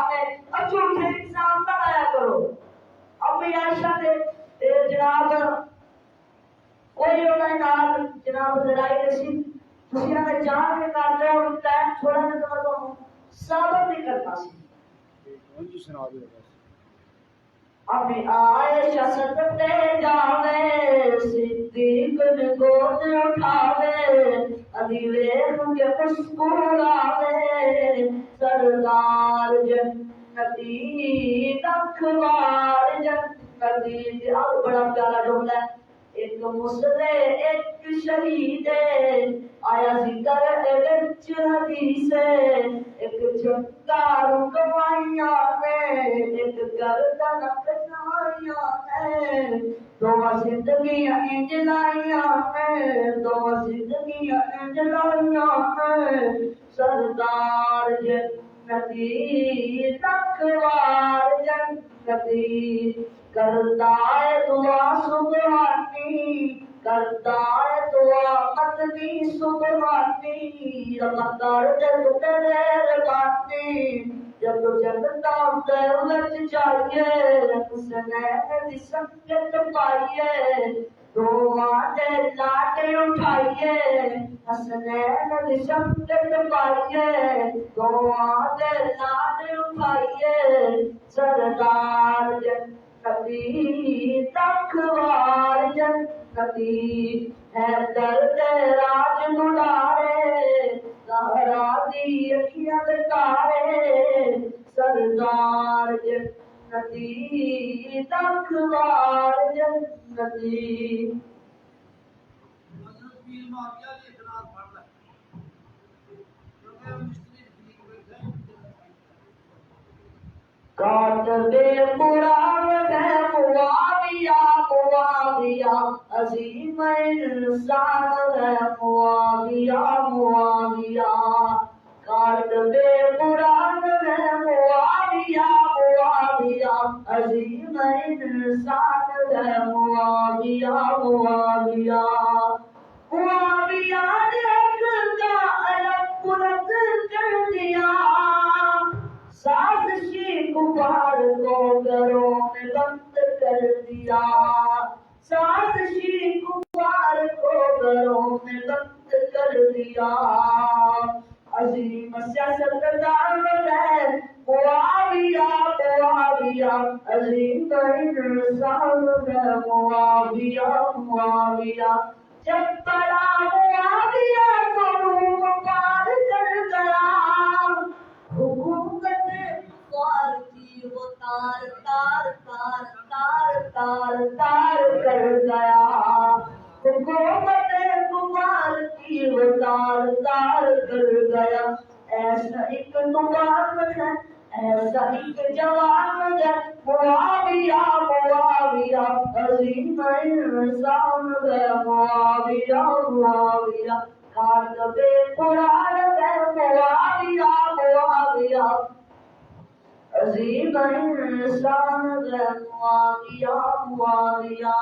में झूठे इल्जाम ना लाया करो। अम्मी आयशा दे जनाब कोई उन्हें नाल जनाब लड़ाई रसी तुसी ना जान के कर रहे हो टाइम थोड़ा ना तो साबित नहीं करना सी। अभी आयशा सदते जावे सिद्दीक ने गोद उठावे अदीले मुझे मुस्कुरावे सरदार जन्नती रखवार जन्नती। अब बड़ा प्यारा जुमला है। एक मुसले एक शहीद आया जिक्र विच हदीस एक चंगार गवाइया ने एक गर्दन कसाइया ने दो जिंदगियां इंज लाइया ने दो जिंदगियां इंज लाइया ने सरदार जन्नती रखवार जन्नती करता है दुआ सुबहानी करता है दुआ मदनी सुबहानी रमदार जब तेरे बानी जब जनता दौलत चाहिए हुसैन दी संगत पाइए दो आटे लाटे उठाइए हसनैन दी संगत पाइए दो आटे लाटे उठाइए सरदार जन्नती रखवार जन्नती है दर्द राज मुलारे ज़हरा दी अखियां तारे सरदार जन्नती रखवार जन्नती। काटते कुरान है मुआविया मुआविया अजीम इंसान है मुआविया मुआविया काटते कुरान है मुआविया मुआविया अजीम इंसान है मुआविया मुआविया मुआविया ने का अलग बुलंद कर दिया साजिशी कुफार को घरों में बंद कर दिया साजिशी कुफार को घरों में बंद कर दिया अजीम सियासतदान है मुआविया मुआविया अजीम इंसान है मुआविया मुआविया जब बड़ा मुआविया को रूम पार कर गया हुकूमत पार की वो तार तार तार तार तार तार कर गया हुकूमत पार की वो तार तार कर गया। ऐसा एक तूफान है ऐसा एक जवान है मुआविया मुआविया अजीम इंसान है मुआविया मुआविया कातबे कुरान है मुआविया मुआविया अजीम इंसान है मुआविया मुआविया।